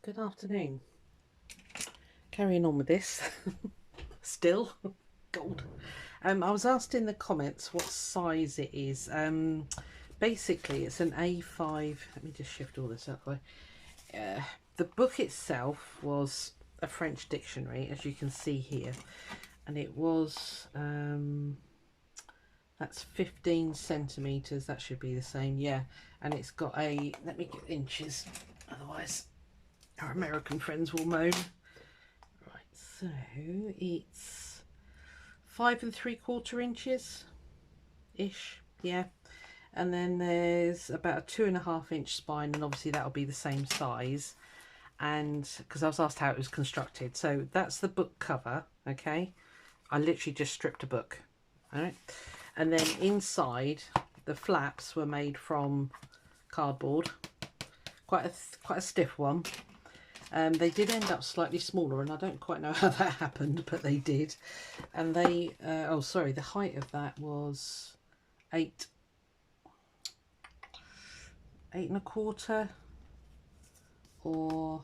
Good afternoon. Carrying on with this. Still gold. I was asked in the comments what size it is. Basically it's an A5. Let me just shift all this out of the way. The book itself was a French dictionary, as you can see here, and it was that's 15 centimeters. That should be the same, yeah. And it's got a, let me get inches, otherwise our American friends will moan. Right, so it's 5 3/4 inches ish, yeah. And then there's about a 2.5 inch spine, and obviously that'll be the same size. And because I was asked how it was constructed, so that's the book cover. Okay, I literally just stripped a book. All right, and then inside the flaps were made from cardboard, quite a stiff one. They did end up slightly smaller, and I don't quite know how that happened, but they did. And they, oh sorry, the height of that was 8 1/4, or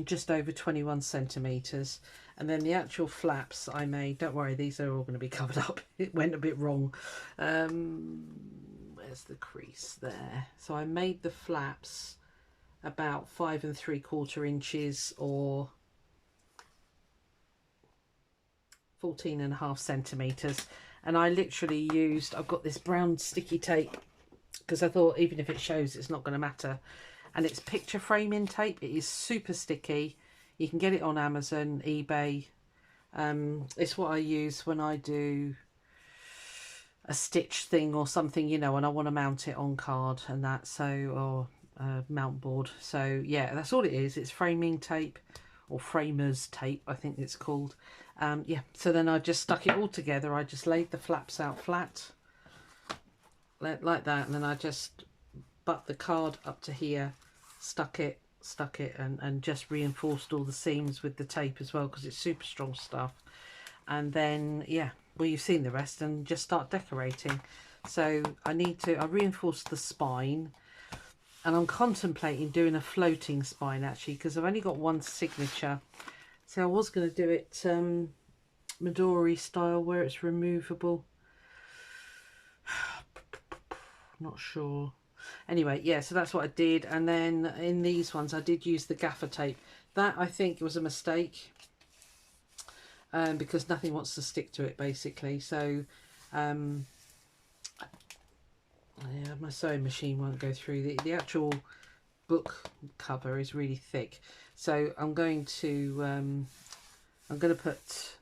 just over 21 centimeters. And then the actual flaps I made, don't worry, these are all going to be covered up. It went a bit wrong. Where's the crease there? So I made the flaps about 5 3/4 inches, or 14.5 centimeters. And I literally used, I've got this brown sticky tape because I thought even if it shows, it's not going to matter. And it's picture framing tape. It is super sticky. You can get it on Amazon, eBay. It's what I use when I do a stitch thing or something, you know, and I want to mount it on card and that, so, or mount board. So yeah, that's all it is. It's framing tape, or framers tape, I think it's called. Yeah, so then I just stuck it all together. I just laid the flaps out flat like that, and then I just butt the card up to here, stuck it, and just reinforced all the seams with the tape as well, because it's super strong stuff. And then yeah, well, you've seen the rest, and just start decorating. So I reinforced the spine, and I'm contemplating doing a floating spine actually, because I've only got one signature. So I was going to do it Midori style, where it's removable. Not sure. Anyway, yeah, so that's what I did. And then in these ones I did use the gaffer tape. That I think was a mistake, because nothing wants to stick to it basically. So yeah, my sewing machine won't go through. The actual book cover is really thick, so I'm going to put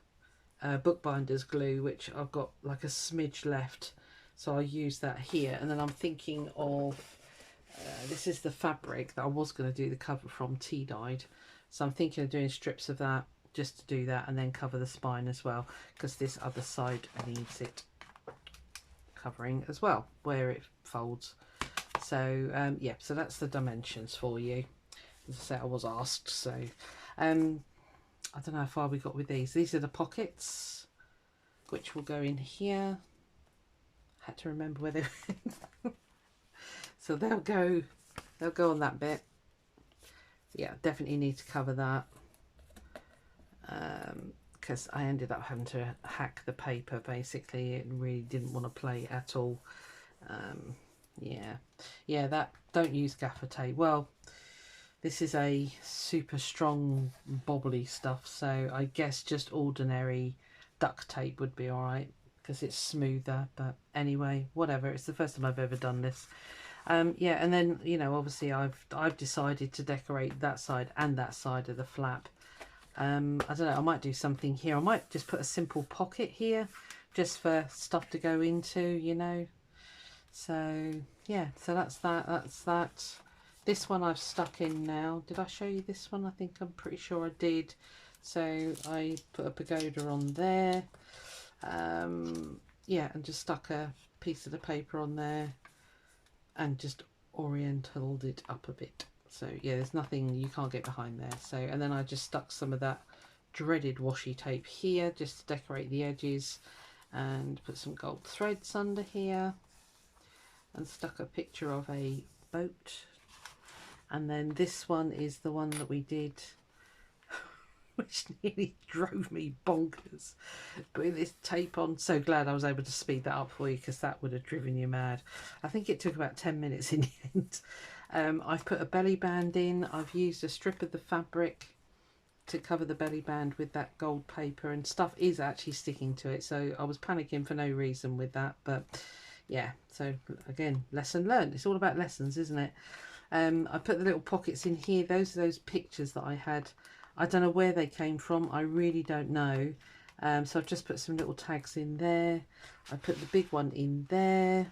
bookbinders glue, which I've got like a smidge left, so I'll use that here. And then I'm thinking of this is the fabric that I was going to do the cover from, tea dyed, so I'm thinking of doing strips of that just to do that, and then cover the spine as well, because this other side needs it covering as well where it folds. So yeah, so that's the dimensions for you. As I said, I was asked. So I don't know how far we got with these. These are the pockets, which will go in here. Had to remember where they were. So they'll go on that bit. Yeah, definitely need to cover that, because I ended up having to hack the paper basically. It really didn't want to play at all. Yeah, that, don't use gaffer tape. Well, this is a super strong bobbly stuff, so I guess just ordinary duct tape would be alright, because it's smoother. But anyway, whatever, it's the first time I've ever done this. Yeah, and then, you know, obviously I've decided to decorate that side and that side of the flap. I don't know, I might do something here. I might just put a simple pocket here, just for stuff to go into, you know. So yeah, so that's that. This one I've stuck in now. Did I show you this one? I'm pretty sure I did. So I put a pagoda on there. Yeah, and just stuck a piece of the paper on there and just orientaled it up a bit. So yeah, there's nothing, you can't get behind there. So, and then I just stuck some of that dreaded washi tape here just to decorate the edges, and put some gold threads under here, and stuck a picture of a boat And then this one is the one that we did, which nearly drove me bonkers, putting this tape on. So glad I was able to speed that up for you, because that would have driven you mad. I think it took about 10 minutes in the end. I've put a belly band in. I've used a strip of the fabric to cover the belly band with that gold paper, and stuff is actually sticking to it, so I was panicking for no reason with that. But yeah, so again, lesson learned. It's all about lessons, isn't it? I put the little pockets in here. Those are those pictures that I had. I don't know where they came from, I really don't know. So I've just put some little tags in there. I put the big one in there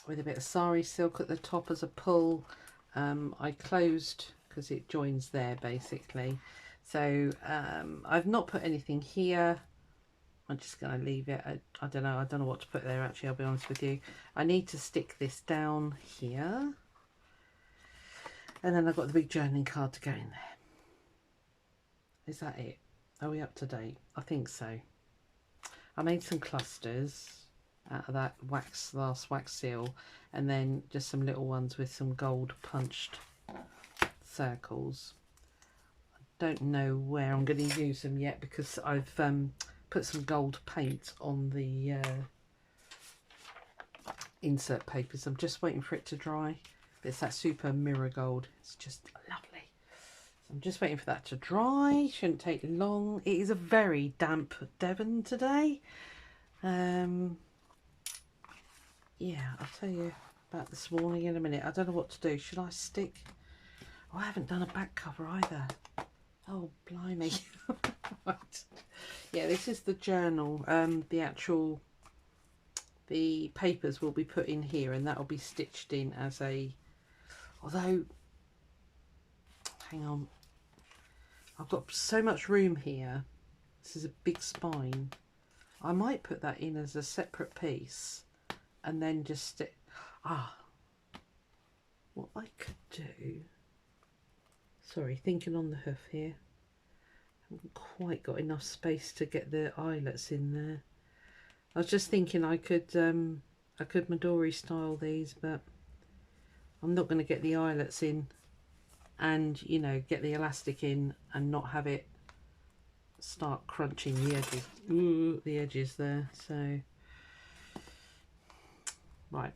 with a bit of sari silk at the top as a pull. I closed because it joins there basically. So I've not put anything here. I'm just going to leave it. I don't know what to put there actually, I'll be honest with you. I need to stick this down here. And then I've got the big journaling card to go in there. Is that it? Are we up to date? I think so. I made some clusters out of that last wax seal, and then just some little ones with some gold punched circles. I don't know where I'm going to use them yet, because I've put some gold paint on the insert papers. I'm just waiting for it to dry. It's that super mirror gold. It's just lovely. So I'm just waiting for that to dry. Shouldn't take long. It is a very damp Devon today. Yeah, I'll tell you about this morning in a minute. I don't know what to do. Should I stick? Oh, I haven't done a back cover either. Oh, blimey. Right. Yeah, this is the journal. The papers will be put in here, and that will be stitched in as a, although, hang on, I've got so much room here. This is a big spine. I might put that in as a separate piece and then just stick. What I could do, sorry, thinking on the hoof here, I haven't quite got enough space to get the eyelets in there. I was just thinking I could Midori style these, but I'm not going to get the eyelets in and, you know, get the elastic in and not have it start crunching the edges. Ooh, the edges there. So right,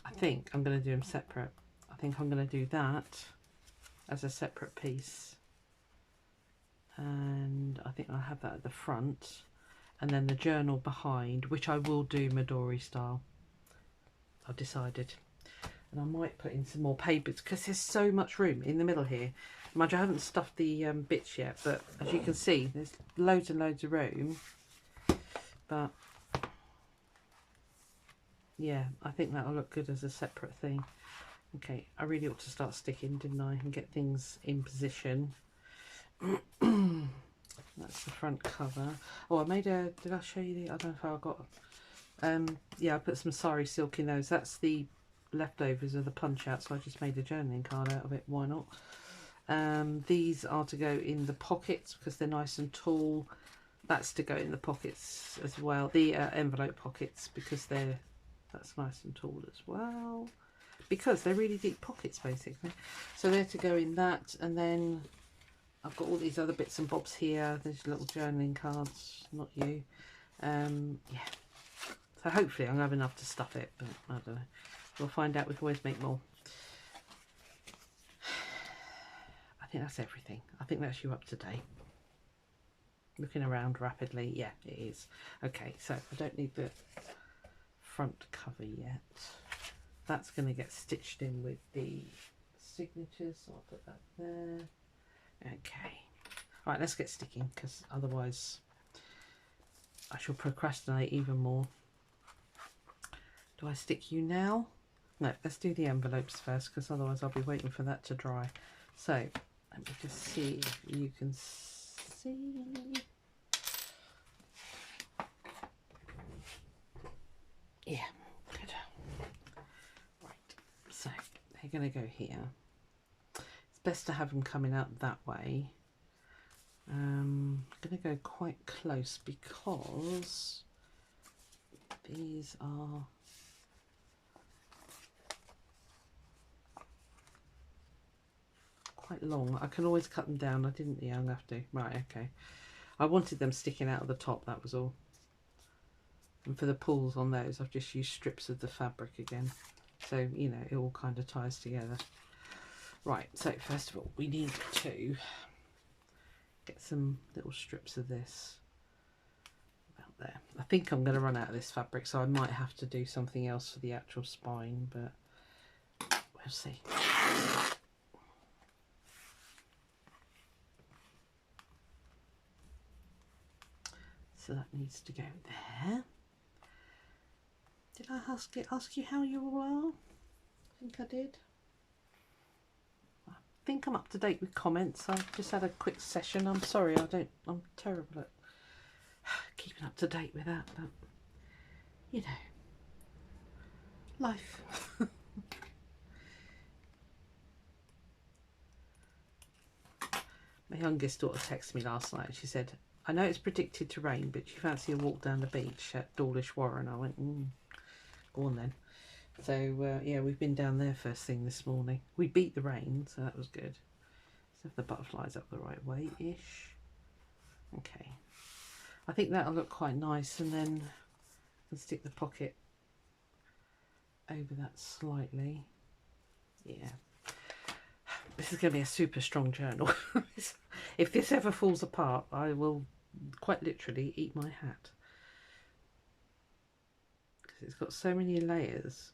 I think I'm going to do them separate. I think I'm going to do that as a separate piece, and I think I'll have that at the front, and then the journal behind, which I will do Midori style, I've decided. And I might put in some more papers because there's so much room in the middle here. Mind you, I haven't stuffed the bits yet, but as you can see, there's loads and loads of room. But yeah, I think that'll look good as a separate thing. Okay, I really ought to start sticking, didn't I, and get things in position. That's the front cover. Oh, I made a, did I show you the, I don't know if I got, yeah, I put some sari silk in those. That's the leftovers of the punch out, so I just made a journaling card out of it. Why not? These are to go in the pockets because they're nice and tall. That's to go in the pockets as well, the envelope pockets, because that's nice and tall as well, because they're really deep pockets basically. So they're to go in that, and then I've got all these other bits and bobs here. There's little journaling cards, not you. Yeah, so hopefully I'm gonna have enough to stuff it, but I don't know. We'll find out. We can always make more. I think that's everything. I think that's you up to date. Looking around rapidly, yeah, it is. Okay, so I don't need the front cover yet. That's going to get stitched in with the signatures, so I'll put that there. Okay, all right, let's get sticking, because otherwise I shall procrastinate even more. Do I stick you now? No, let's do the envelopes first, because otherwise I'll be waiting for that to dry. So let me just see if you can see. Yeah, good. Right, so they're going to go here. It's best to have them coming out that way. I'm going to go quite close because these are quite long. I can always cut them down. I didn't, yeah, I'm gonna have to. Right, okay. I wanted them sticking out of the top, that was all. And for the pulls on those, I've just used strips of the fabric again. So, you know, it all kind of ties together. Right, so first of all, we need to get some little strips of this about there. I think I'm going to run out of this fabric, so I might have to do something else for the actual spine, but we'll see. So that needs to go there. Did I ask you how you all are? I think I did. I think I'm up to date with comments. I've just had a quick session. I'm sorry, I'm terrible at keeping up to date with that, but you know, life. My youngest daughter texted me last night. She said, I know it's predicted to rain, but do you fancy a walk down the beach at Dawlish Warren? I went, go on then. So, yeah, we've been down there first thing this morning. We beat the rain, so that was good. So if the butterfly's up the right way-ish. Okay. I think that'll look quite nice, and then I can stick the pocket over that slightly. Yeah. This is going to be a super strong journal. If this ever falls apart, I will quite literally eat my hat. Because it's got so many layers.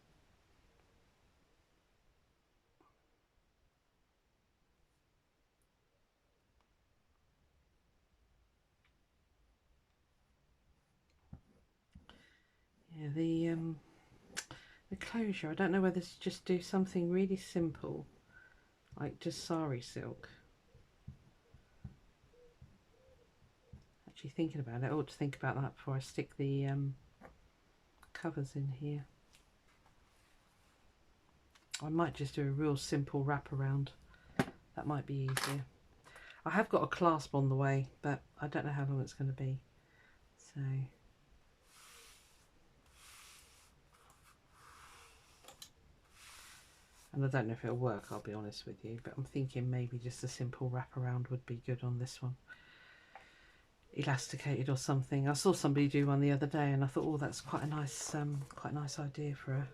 Yeah, the closure, I don't know whether to just do something really simple, like just sari silk. Actually thinking about it, I ought to think about that before I stick the covers in here. I might just do a real simple wraparound. That might be easier. I have got a clasp on the way, but I don't know how long it's going to be. So, and I don't know if it'll work, I'll be honest with you, but I'm thinking maybe just a simple wraparound would be good on this one. Elasticated or something. I saw somebody do one the other day and I thought, oh, that's quite a nice idea for a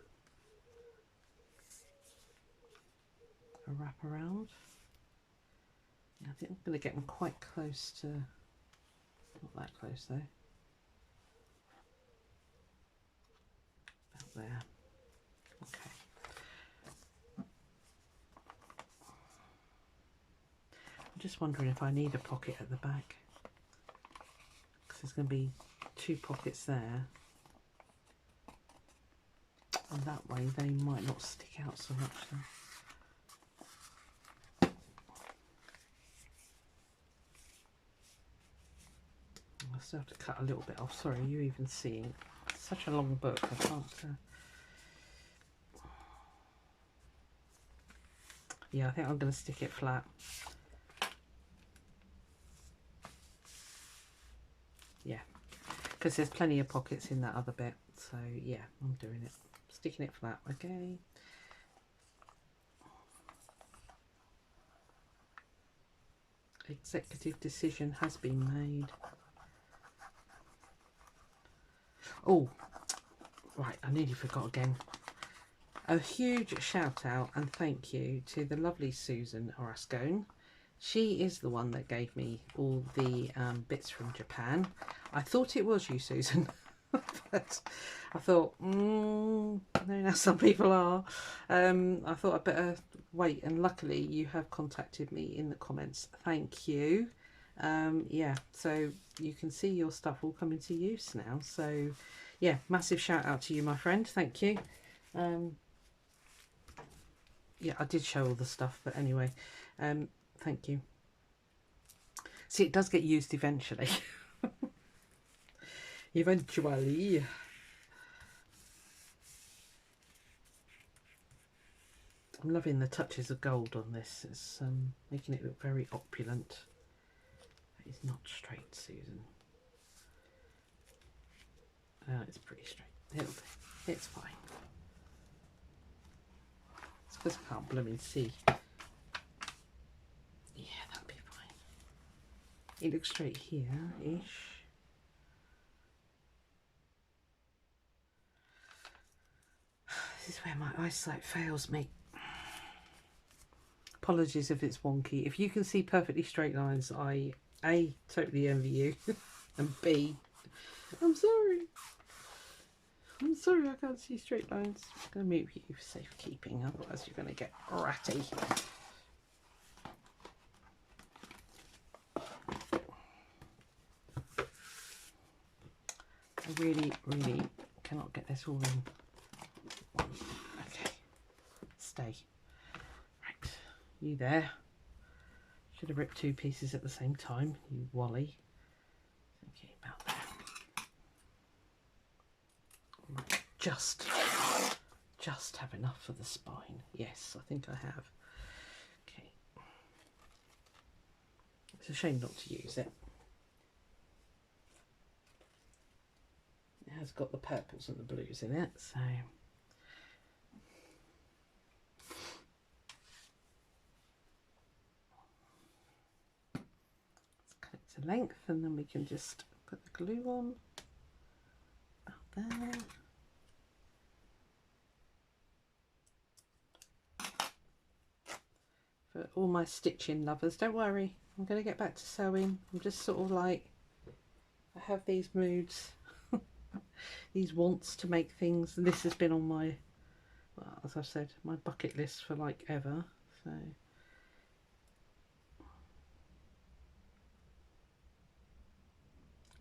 wraparound. I think I'm going to get them quite close to, not that close though. About there. Okay. I'm just wondering if I need a pocket at the back, because there's going to be 2 pockets there, and that way they might not stick out so much then. I still have to cut a little bit off. Sorry, you even seeing such a long book, I can't yeah, I think I'm going to stick it flat. Yeah, because there's plenty of pockets in that other bit, so yeah, I'm doing it, sticking it flat. Okay, executive decision has been made. Oh, right, I nearly forgot again. A huge shout out and thank you to the lovely Susan Orascone. She is the one that gave me all the bits from Japan. I thought it was you, Susan, but I thought, no, now some people are. I thought I'd better wait, and luckily you have contacted me in the comments. Thank you. Yeah, so you can see your stuff all come into use now. So yeah, massive shout out to you, my friend. Thank you. Yeah, I did show all the stuff, but anyway, thank you. See, it does get used eventually. Eventually. I'm loving the touches of gold on this. It's making it look very opulent. That is not straight, Susan. It's pretty straight. It'll do. It's fine. It's because I can't blooming see. It looks straight here-ish. This is where my eyesight fails me. Apologies if it's wonky. If you can see perfectly straight lines, I A, totally envy you, and B, I'm sorry. I'm sorry I can't see straight lines. I'm going to move you for safekeeping, otherwise you're going to get ratty. I really, really cannot get this all in. Okay, stay. Right, you there. Should have ripped two pieces at the same time, you wally. Okay, about there. Right, just have enough for the spine. Yes, I think I have. Okay. It's a shame not to use it. It has got the purples and the blues in it, so let's cut it to length, and then we can just put the glue on about there. For all my stitching lovers, don't worry, I'm going to get back to sewing. I'm just sort of like, I have these moods, these wants to make things, and this has been on my, well, as I've said, my bucket list for like ever. So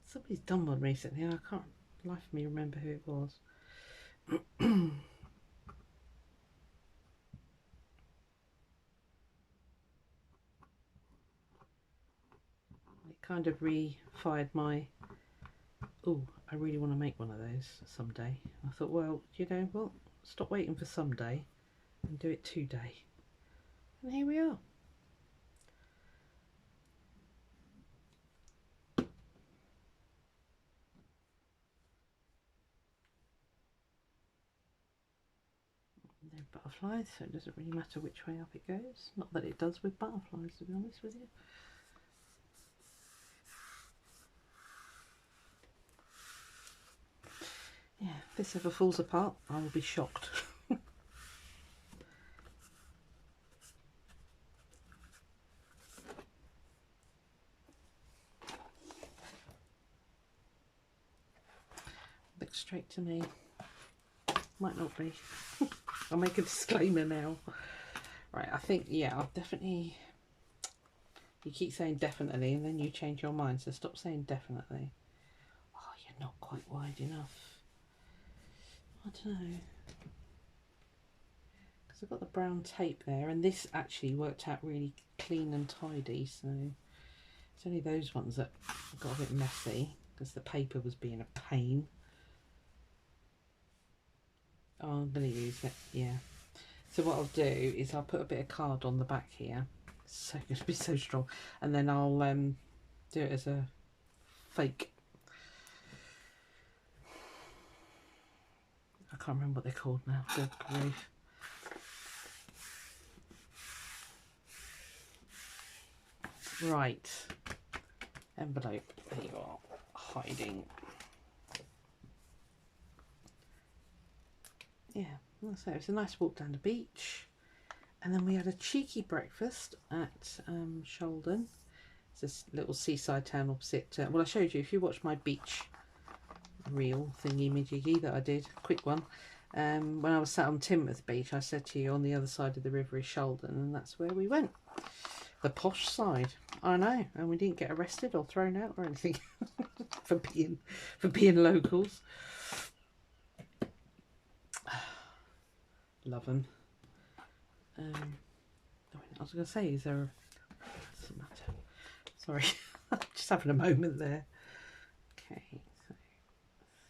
somebody's done one recently, I can't life of me remember who it was. It kind of re-fired my, oh, I really want to make one of those someday. I thought, well, you know what, stop waiting for someday and do it today. And here we are. They're butterflies, so it doesn't really matter which way up it goes. Not that it does with butterflies, to be honest with you. Yeah, if this ever falls apart, I will be shocked. Looks straight to me. Might not be. I'll make a disclaimer now. Right, I think, yeah, I'll definitely... You keep saying definitely and then you change your mind, so stop saying definitely. Oh, you're not quite wide enough. I don't know. Because I've got the brown tape there, and this actually worked out really clean and tidy, so it's only those ones that got a bit messy because the paper was being a pain. Oh, I'm going to use it, yeah. So what I'll do is I'll put a bit of card on the back here. It's so going to be so strong. And then I'll do it as a fake. I can't remember what they're called now. Good grief. Right. Envelope. There you are. Hiding. Yeah. So it was a nice walk down the beach, and then we had a cheeky breakfast at Sholden. It's this little seaside town opposite. Well, I showed you if you watched my beach reel thingy majiggy that I did, quick one. When I was sat on Teignmouth Beach, I said to you on the other side of the river is Sholden, and that's where we went. The posh side, I know, and we didn't get arrested or thrown out or anything for being locals. Love them. I was going to say, is there a... Doesn't matter. Sorry, just having a moment there. Okay, so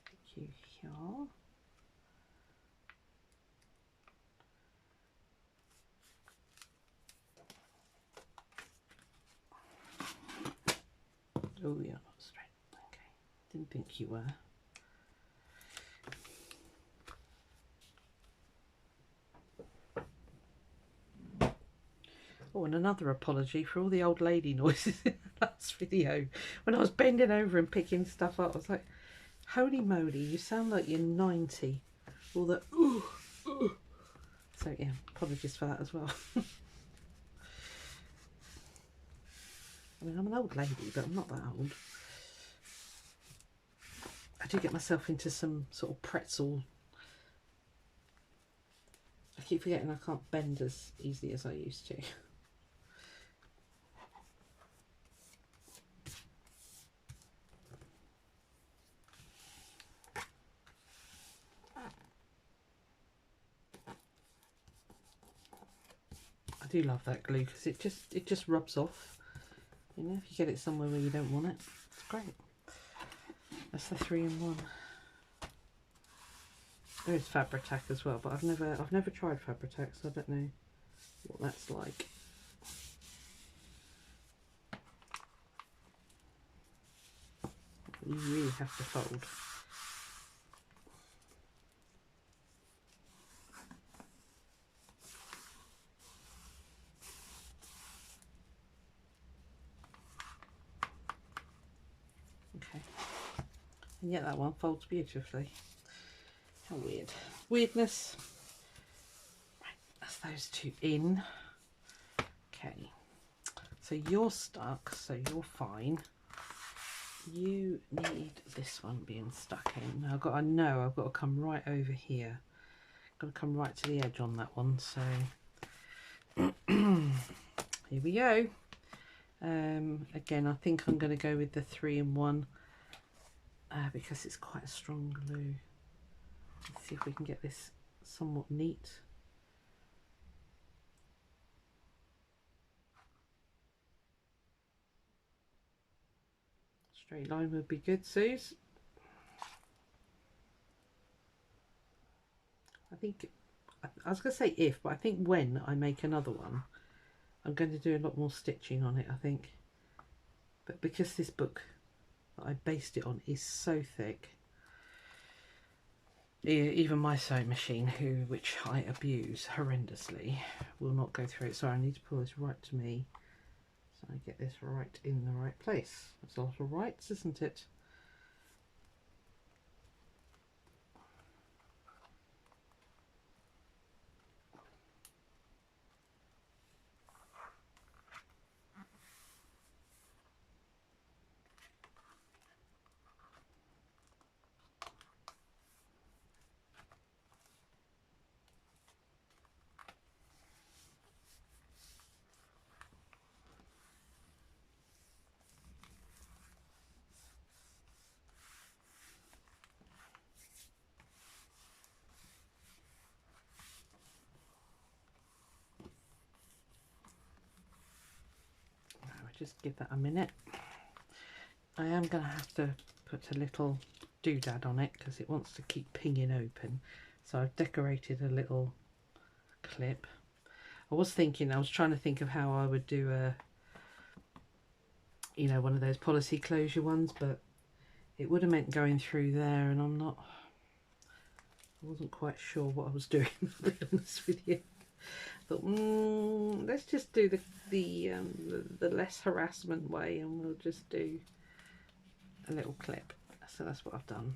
stick you here. Oh, you're not straight. Okay, didn't think you were. Oh, and another apology for all the old lady noises in the last video. When I was bending over and picking stuff up, I was like, holy moly, you sound like you're 90. All the ooh, ooh. So yeah, apologies for that as well. I mean, I'm an old lady, but I'm not that old. I do get myself into some sort of pretzel. I keep forgetting I can't bend as easily as I used to. I do love that glue because it just rubs off. You know, if you get it somewhere where you don't want it, it's great. That's the 3-in-1. There is Fabri-Tac as well, but I've never tried Fabri-Tac, so I don't know what that's like. You really have to fold. Okay. And yet that one folds beautifully. How weird. Weirdness. Right, that's those two in. Okay. So you're stuck, so you're fine. You need this one being stuck in. Now I know I've got to come right over here. Got to come right to the edge on that one. So here we go. Again, I think I'm going to go with the 3-in-1 because it's quite a strong glue. Let's see if we can get this somewhat neat. Straight line would be good, Suze. I think, I was going to say if, but I think when I make another one, I'm going to do a lot more stitching on it, I think. But because this book that I based it on is so thick, even my sewing machine, which I abuse horrendously, will not go through it. So I need to pull this right to me, so I get this right in the right place. That's a lot of rights, isn't it? Just give that a minute. I am going to have to put a little doodad on it because it wants to keep pinging open. So I've decorated a little clip. I was trying to think of how I would do a, you know, one of those policy closure ones, but it would have meant going through there, and I wasn't quite sure what I was doing, to be honest with you. I thought, let's just do the less harassment way, and we'll just do a little clip. So that's what I've done.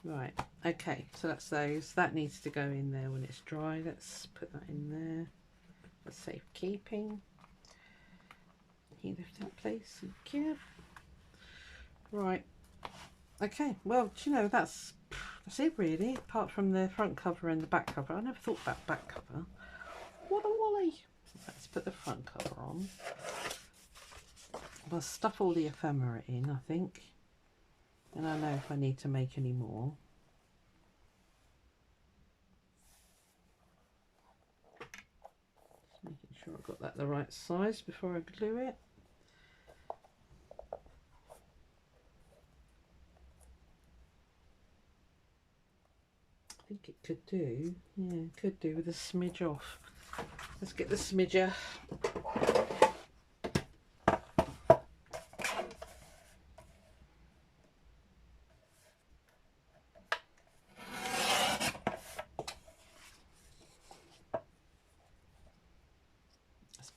Right, okay, so that's those. That needs to go in there when it's dry. Let's put that in there for safekeeping. Can you lift that, please? Thank you. Right, okay, well, do you know, that's it really, apart from the front cover and the back cover. I never thought about back cover. What a wally. Let's put the front cover on. I'll stuff all the ephemera in, I think, and I know if I need to make any more. Just making sure I've got that the right size before I glue it. I think it could do, yeah, it could do with a smidge off. Let's get the smidger.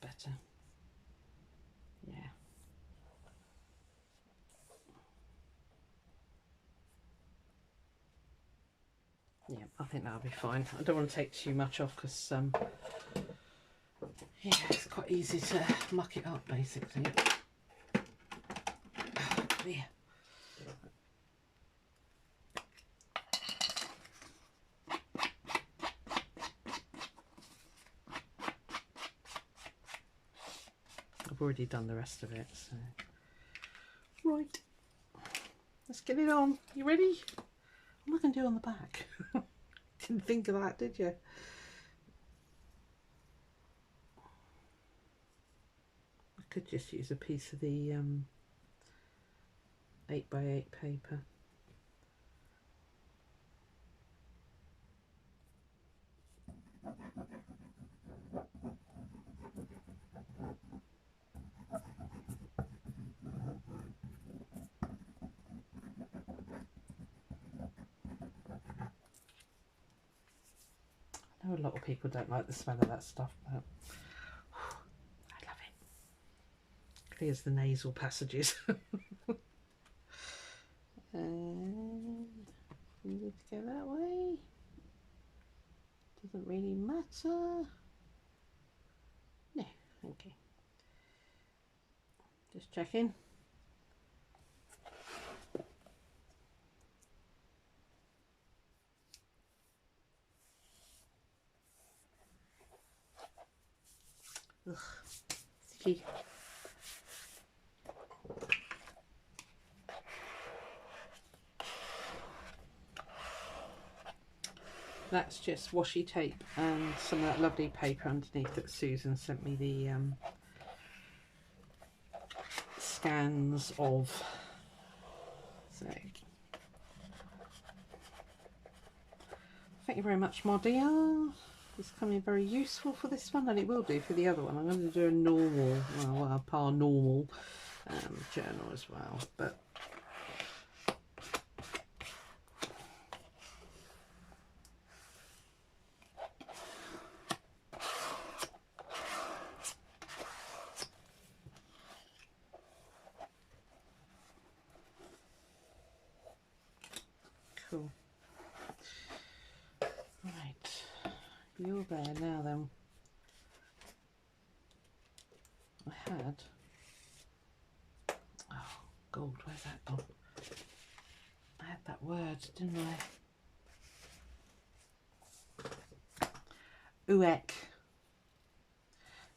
better. Yeah. Yeah, I think that'll be fine. I don't want to take too much off because yeah, it's quite easy to muck it up basically. Yeah. I've already done the rest of it, so right. Let's get it on. You ready? What am I going to do on the back? Didn't think of that, did you? I could just use a piece of the 8x8 paper. I know a lot of people don't like the smell of that stuff, but I love it. Clears the nasal passages. And we need to go that way. Doesn't really matter. No, thank you. Just checking. Ugh, sticky. That's just washi tape and some of that lovely paper underneath that Susan sent me the scans of. So, thank you very much, my dear. It's coming very useful for this one, and it will do for the other one. I'm going to do a normal, well, a paranormal journal as well, but cool. Right, you're there now then. I had, oh gold, where's that gone? I had that word, didn't I? Uek.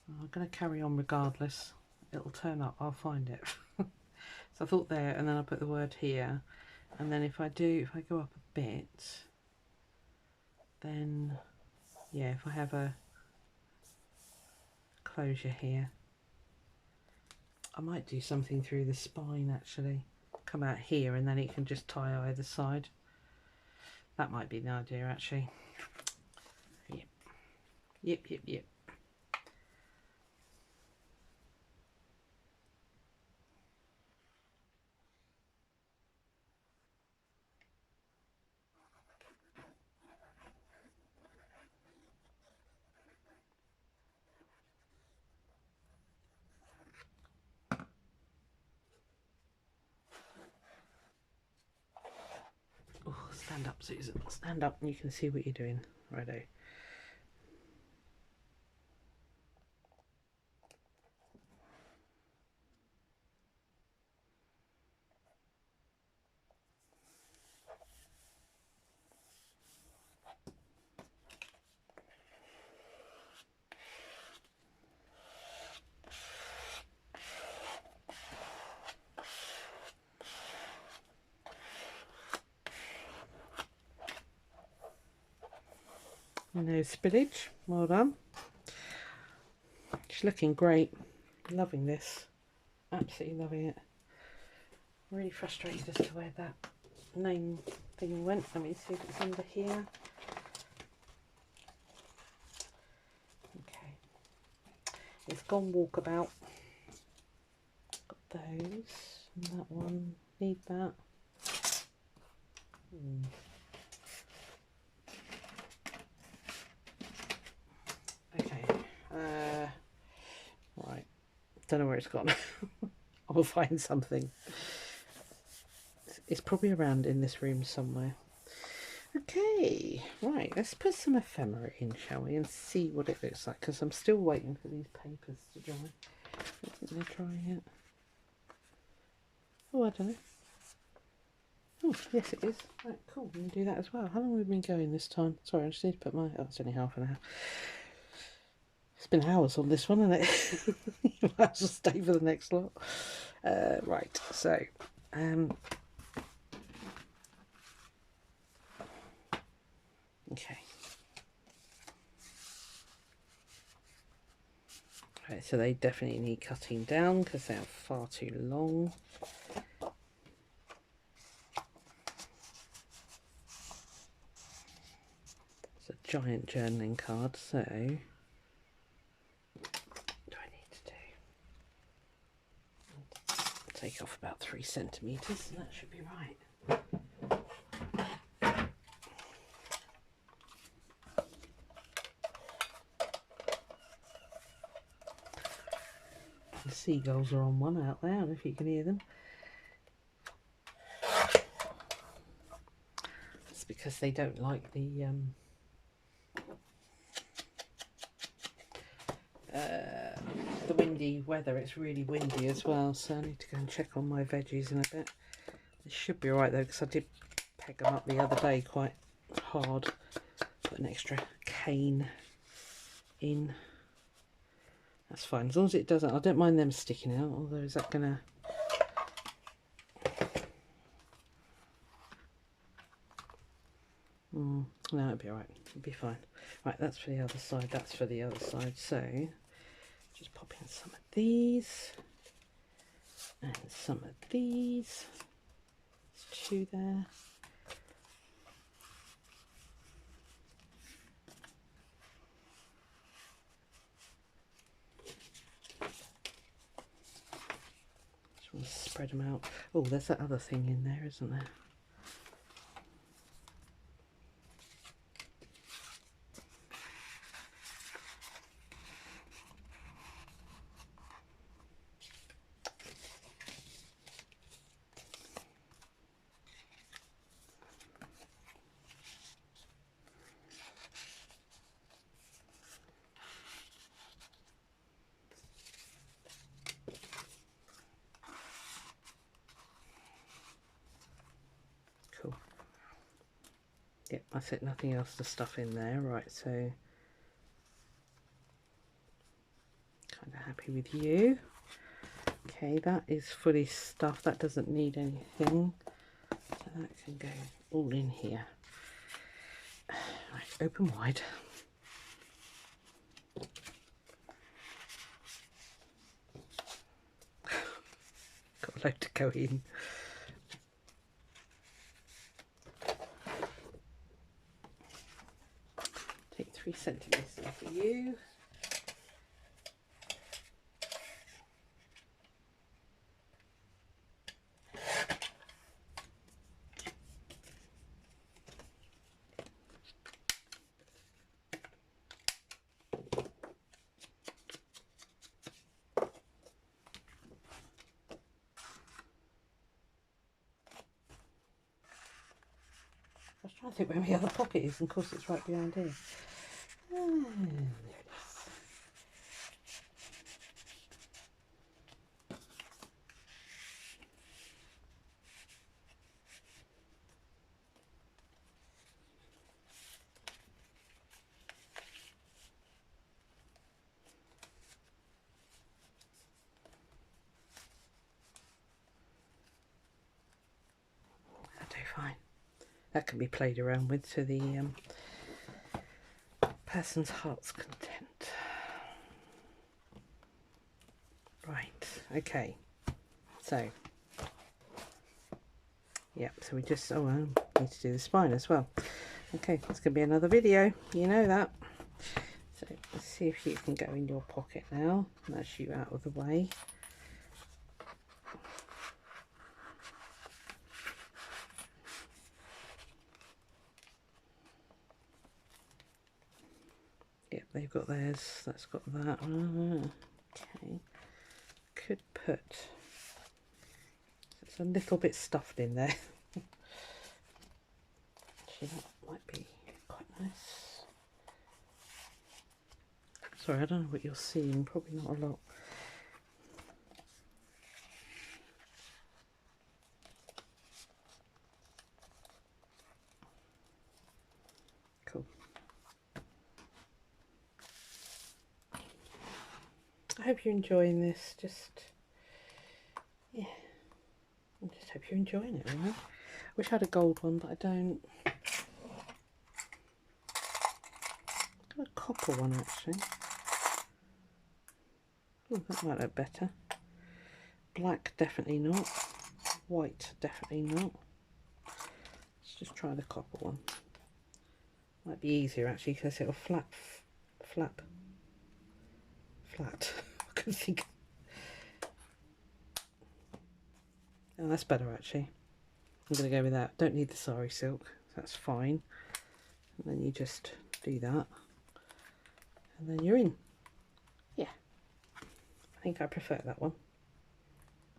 I'm going to carry on regardless. It'll turn up, I'll find it. So I thought there, and then I put the word here, and then if I go up a bit, then yeah, if I have a closure here, I might do something through the spine actually. Come out here and then it can just tie either side. That might be the idea actually. Yep. Yep, yep, yep. Oh, stand up, Susan. Stand up and you can see what you're doing. Righto. No spillage. Well done. She's looking great. Loving this. Absolutely loving it. Really frustrated as to where that name thing went. Let me see if it's under here. Okay. It's gone walkabout. Got those. And that one. Need that. Okay. Don't know where it's gone. I will find something. It's probably around in this room somewhere. Okay, right, let's put some ephemera in, shall we, and see what it looks like, because I'm still waiting for these papers to dry. I think they're dry yet. Oh, I don't know. Oh, yes it is. Right, cool, we can do that as well. How long have we been going this time? Sorry, I just need to put my... Oh, it's only half an hour. It's been hours on this one, hasn't it? You might as well stay for the next lot. Right, so... okay. Right, so they definitely need cutting down because they are far too long. It's a giant journaling card, so what do I need to do? Take off about 3 centimetres, and that should be right. The seagulls are on one out there, I don't know if you can hear them. It's because they don't like the windy weather. It's really windy as well, so I need to go and check on my veggies in a bit. It should be alright though, because I did peg them up the other day quite hard. Put an extra cane in. That's fine, as long as it doesn't, I don't mind them sticking out, although is that gonna... no, it'll be alright, it'll be fine. Right, that's for the other side, that's for the other side, so just pop in some of these and some of these. There's 2 there. Just want to spread them out. Oh, there's that other thing in there, isn't there? Cool. Yep, I said nothing else to stuff in there. Right, so kind of happy with you. Okay, that is fully stuffed. That doesn't need anything. So that can go all in here. Right, open wide. Got a load to go in. Take 3 centimetres off for you. I was trying to think where my other pocket is, and of course it's right behind here. There it is. That'll do fine. That can be played around with to the person's heart's content. Right, okay. So, yeah, so we just, oh, I need to do the spine as well. Okay, it's going to be another video, you know that. So, let's see if you can go in your pocket now. That's you out of the way. Yep, they've got theirs, that's got that. Okay. could put, it's a little bit stuffed in there. Actually, that might be quite nice. Sorry, I don't know what you're seeing, probably not a lot. Cool. I hope you're enjoying this. Yeah, I just hope you're enjoying it, really. I wish I had a gold one, but I don't. I've got a copper one, actually. Oh, that might look better. Black, definitely not. White, definitely not. Let's just try the copper one. Might be easier, actually, because it'll flat. I couldn't think. Oh, that's better, actually. I'm going to go with that. Don't need the sari silk. That's fine. And then you just do that. And then you're in. Yeah. I think I prefer that one.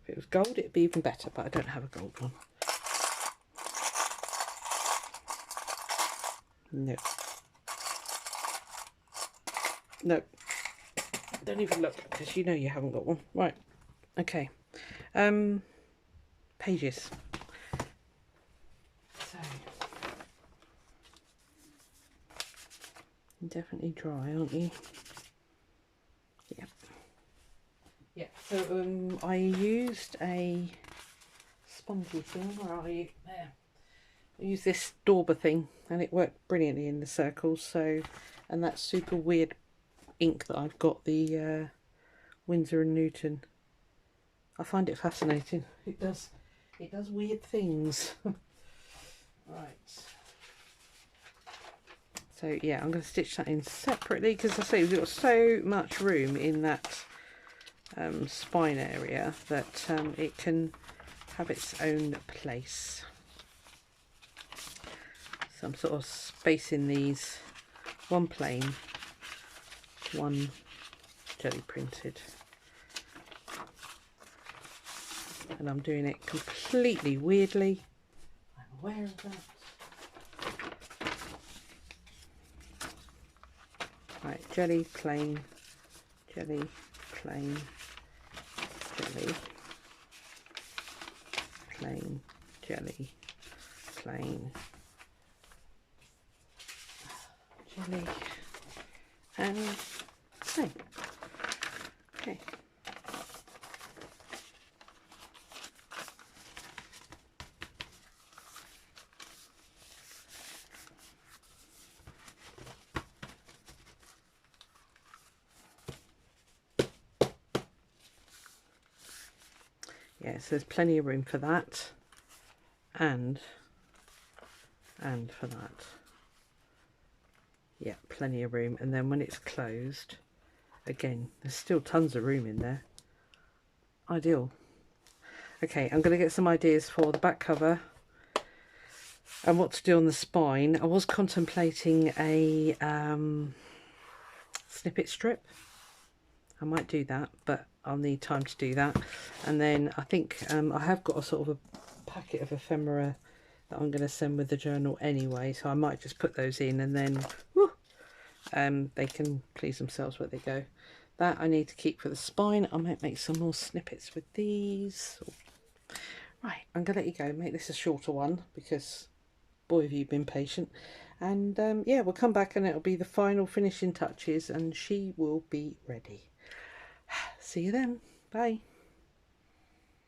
If it was gold, it'd be even better, but I don't have a gold one. No. No. Don't even look, because you know you haven't got one. Right. Okay. Pages. So, you're definitely dry, aren't you? Yeah. Yeah. So I used a spongy thing. Where are you? There. I used this Dauber thing, and it worked brilliantly in the circles. So, and that super weird ink that I've got, the Winsor & Newton. I find it fascinating. It does weird things. Right. So yeah, I'm going to stitch that in separately, because I say we've got so much room in that spine area that it can have its own place. So I'm sort of spacing these, one plain, one jelly printed, and I'm doing it completely weirdly. I'm aware of that. Right, jelly, plain, jelly, plain, jelly, plain, jelly, plain, jelly, and plain. Okay. Yeah, so there's plenty of room for that, and for that. Yeah, plenty of room. And then when it's closed, again, there's still tons of room in there. Ideal. Okay, I'm going to get some ideas for the back cover and what to do on the spine. I was contemplating a snippet strip. I might do that, but I'll need time to do that. And then I think I have got a sort of a packet of ephemera that I'm going to send with the journal anyway, so I might just put those in, and then whew, they can please themselves where they go. That I need to keep for the spine. I might make some more snippets with these. Right, I'm going to let you go. Make this a shorter one, because boy have you been patient. And yeah, we'll come back and it'll be the final finishing touches, and she will be ready. See you then. Bye.